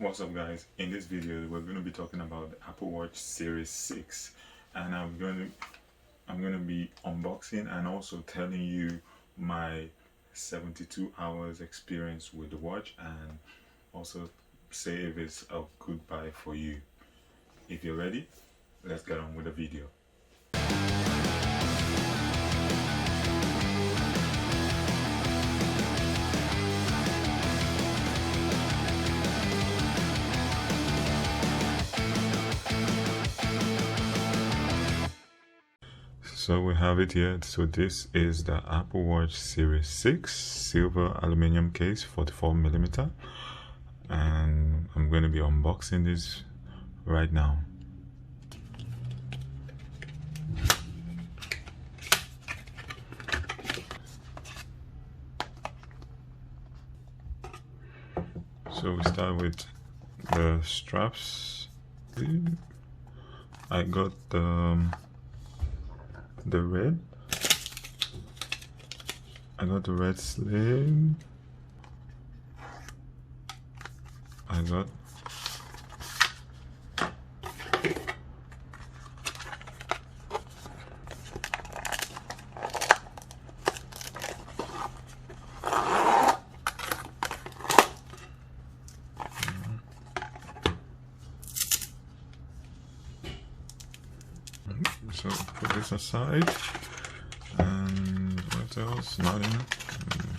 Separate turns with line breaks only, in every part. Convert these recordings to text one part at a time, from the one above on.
What's up guys, in this video we're going to be talking about the Apple Watch Series 6, and I'm going to be unboxing and also telling you my 72 hours experience with the watch, and also say if it's a good buy for you. If you're ready, let's get on with the video. So we have it here. So this is the Apple Watch Series 6 silver aluminum case, 44mm, and I'm going to be unboxing this right now. So we start with the straps. I got the red. I got the red sleeve. I got so put this aside, and what else? Nothing.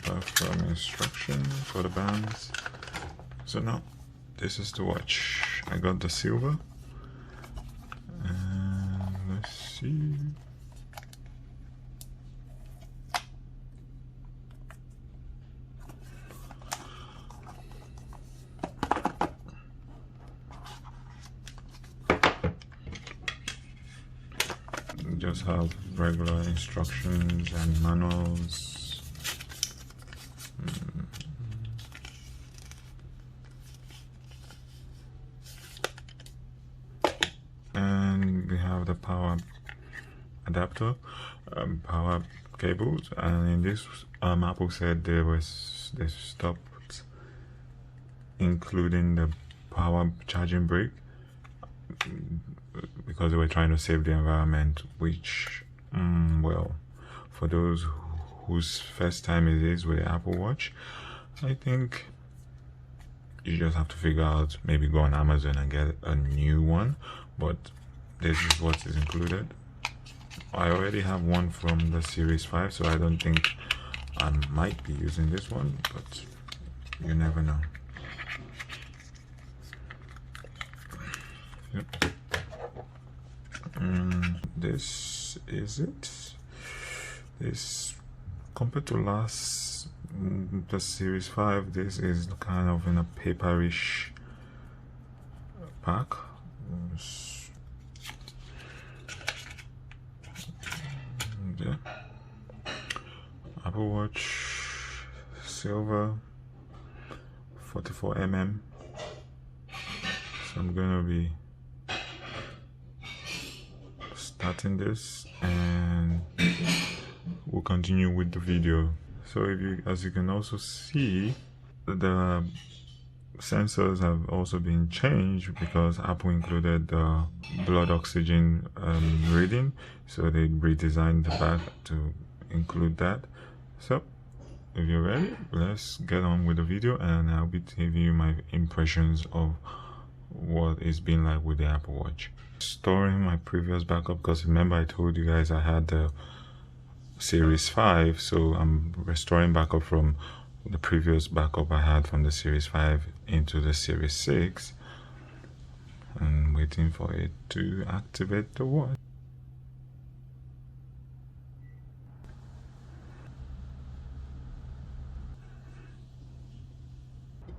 Apart from instruction for the bands. So now this is the watch. I got the silver, and let's see. Just have regular instructions and manuals. And we have the power adapter, power cables, and in this Apple said they stopped including the power charging brick because they were trying to save the environment, which well, for those whose first time it is with the Apple Watch, I think you just have to figure out, maybe go on Amazon and get a new one, but this is what is included. I already have one from the Series 5, so I don't think I might be using this one, but you never know. Yep. This is it. This, compared to the Series 5, this is kind of in a paperish pack. Yeah. Apple Watch silver, 44mm. So I'm gonna be starting this, and we'll continue with the video. So as you can also see, the sensors have also been changed because Apple included the blood oxygen reading, so they redesigned the back to include that. So if you're ready, let's get on with the video, and I'll be giving you my impressions of what it's been like with the Apple Watch. Storing my previous backup, because remember I told you guys I had the Series 5, so I'm restoring backup from the previous backup I had from the Series 5 into the Series 6, and waiting for it to activate the watch.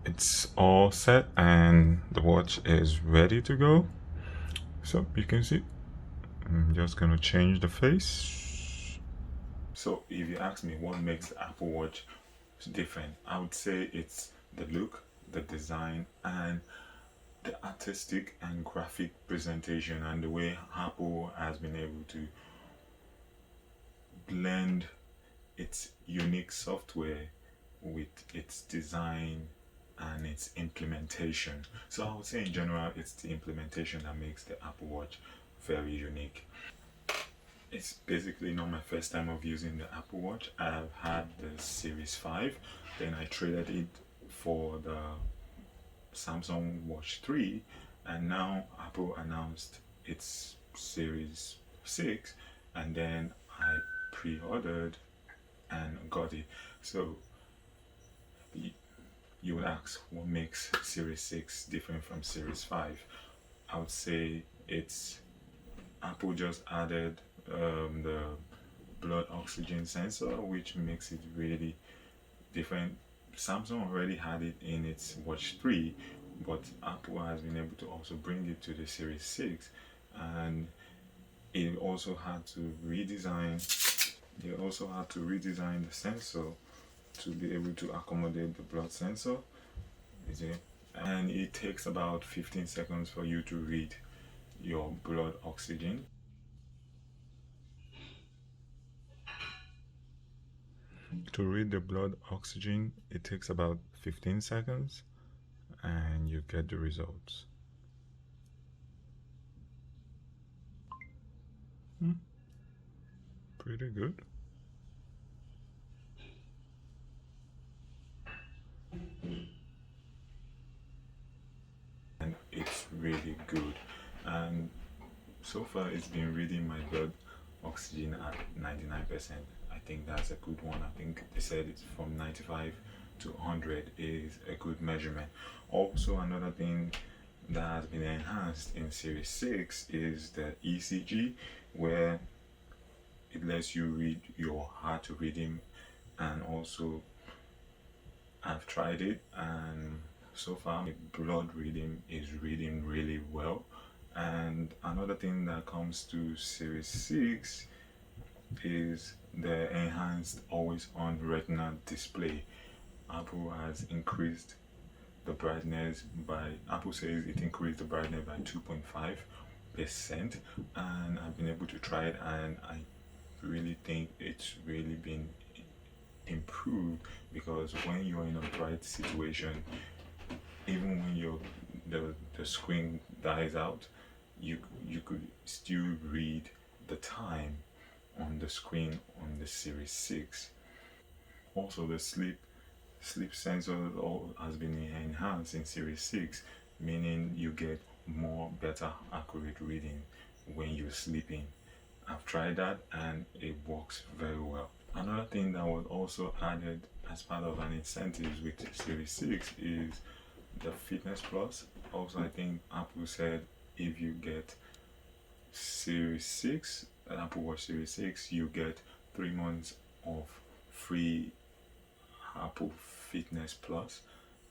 It's all set and the watch is ready to go. So you can see I'm just gonna change the face. So if you ask me what makes the Apple Watch different, I would say it's the look, the design, and the artistic and graphic presentation, and the way Apple has been able to blend its unique software with its design and its implementation. So I would say in general it's the implementation that makes the Apple Watch very unique. It's basically not my first time of using the Apple Watch. I've had the Series 5, then I traded it for the Samsung Watch 3, and now Apple announced its Series 6, and then I pre-ordered and got it. So you would ask, what makes Series 6 different from Series 5? I would say it's Apple just added the blood oxygen sensor, which makes it really different. Samsung already had it in its Watch 3, but Apple has been able to also bring it to the Series 6, and it also had to redesign the sensor to be able to accommodate the blood sensor. And it takes about 15 seconds for you to read your blood oxygen. To read the blood oxygen, it takes about 15 seconds and you get the results. Pretty good. And it's really good. And so far it's been reading my blood oxygen at 99%. I think that's a good one. I think they said it's from 95 to 100 is a good measurement. Also, another thing that has been enhanced in Series 6 is the ECG, where it lets you read your heart rhythm, and also I've tried it, and so far the blood rhythm is reading really well. And another thing that comes to Series 6 is the enhanced always on retina display. Apple has increased the brightness by, Apple says it increased the brightness by 2.5%, and I've been able to try it, and I really think it's really been improved, because when you're in a bright situation, even when the screen dies out, you could still read the time on the screen on the Series 6. Also, the sleep sensor has been enhanced in Series 6, meaning you get better accurate reading when you're sleeping. I've tried that and it works very well. Another thing that was also added as part of an incentive with Series 6 is the Fitness Plus. Also, I think Apple said if you get Series 6, an Apple Watch Series 6, you get 3 months of free Apple Fitness Plus,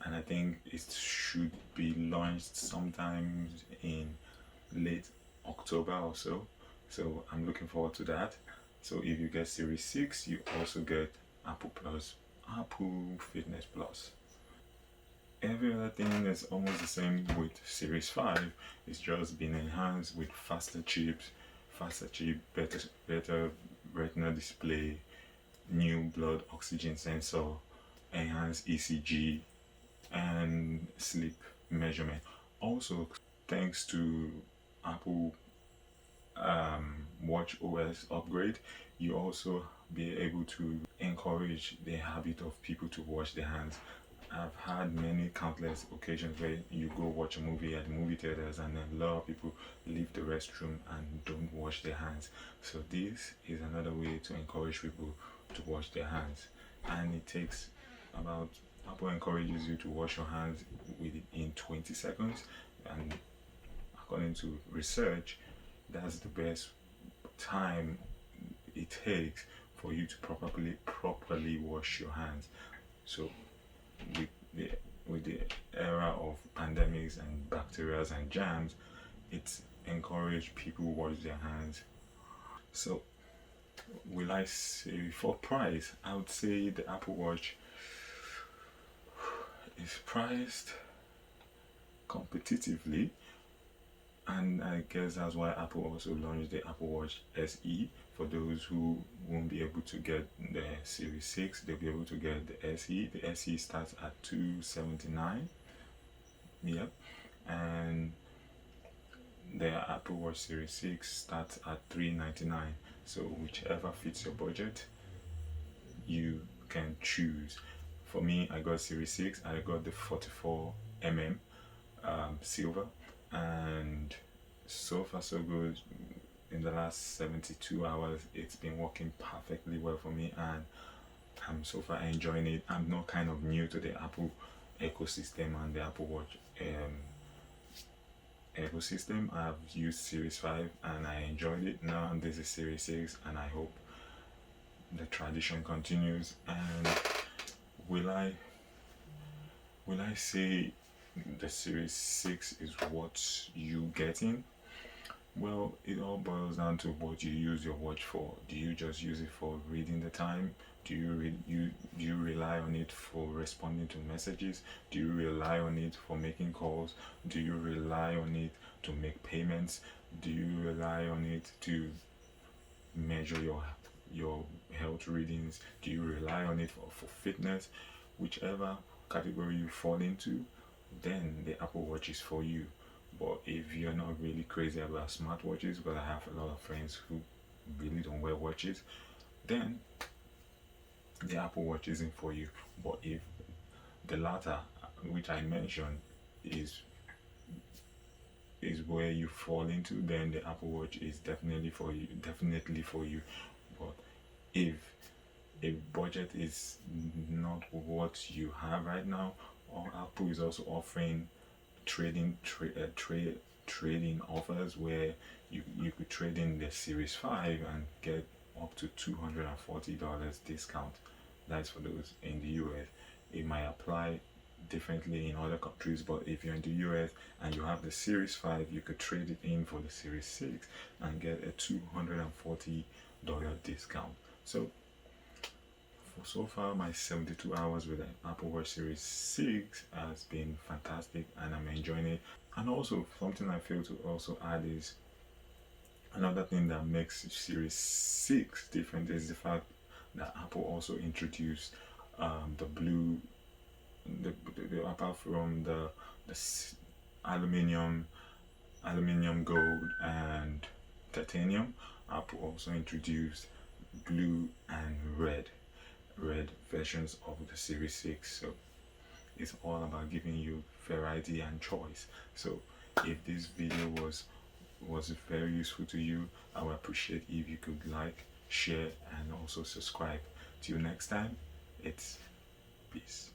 and I think it should be launched sometime in late October or so. So I'm looking forward to that. So if you get Series 6, you also get Apple Fitness Plus. Every other thing is almost the same with Series 5. It's just been enhanced with faster chips, better retina display, new blood oxygen sensor, enhanced ECG, and sleep measurement. Also, thanks to Apple Watch OS upgrade, you also be able to encourage the habit of people to wash their hands. I've had many countless occasions where you go watch a movie at the movie theaters, and a lot of people leave the restroom and don't wash their hands. So this is another way to encourage people to wash their hands, and it takes about, Apple encourages you to wash your hands within 20 seconds, and according to research, that's the best time it takes for you to properly wash your hands. So with the era of pandemics and bacteria and germs, it's encouraged people wash their hands. So will I say for price, I would say the Apple Watch is priced competitively, And I guess that's why Apple also launched the Apple Watch SE. For those who won't be able to get the Series 6, they'll be able to get the SE. The SE starts at $279. Yep. And the Apple Watch Series 6 starts at $399. So whichever fits your budget, you can choose. For me, I got Series 6. I got the 44mm silver, and so far so good. In the last 72 hours, it's been working perfectly well for me, and I'm so far enjoying it. I'm not kind of new to the Apple ecosystem and the Apple Watch ecosystem. I've used Series 5 and I enjoyed it. Now this is Series 6, and I hope the tradition continues. And will I say the Series 6 is what you getting? Well, it all boils down to what you use your watch for. Do you just use it for reading the time? Do you rely on it for responding to messages? Do you rely on it for making calls? Do you rely on it to make payments? Do you rely on it to measure your health readings? Do you rely on it for fitness? Whichever category you fall into, then the Apple Watch is for you. But if you're not really crazy about smartwatches, because I have a lot of friends who really don't wear watches, then the Apple Watch isn't for you. But if the latter, which I mentioned, is where you fall into, then the Apple Watch is definitely for you. But if a budget is not what you have right now, or Apple is also offering trading offers where you could trade in the Series 5 and get up to $240 discount. That's for those in the US. It might apply differently in other countries, but if you're in the US and you have the Series 5, you could trade it in for the Series 6 and get a $240 discount. So far, my 72 hours with the Apple Watch Series 6 has been fantastic, and I'm enjoying it. And also, something I feel to also add is another thing that makes Series 6 different is the fact that Apple also introduced the blue, apart from the aluminium, gold, and titanium. Apple also introduced blue and red versions of the Series 6. So it's all about giving you variety and choice. So if this video was very useful to you, I would appreciate if you could like, share, and also subscribe. Till next time, it's peace.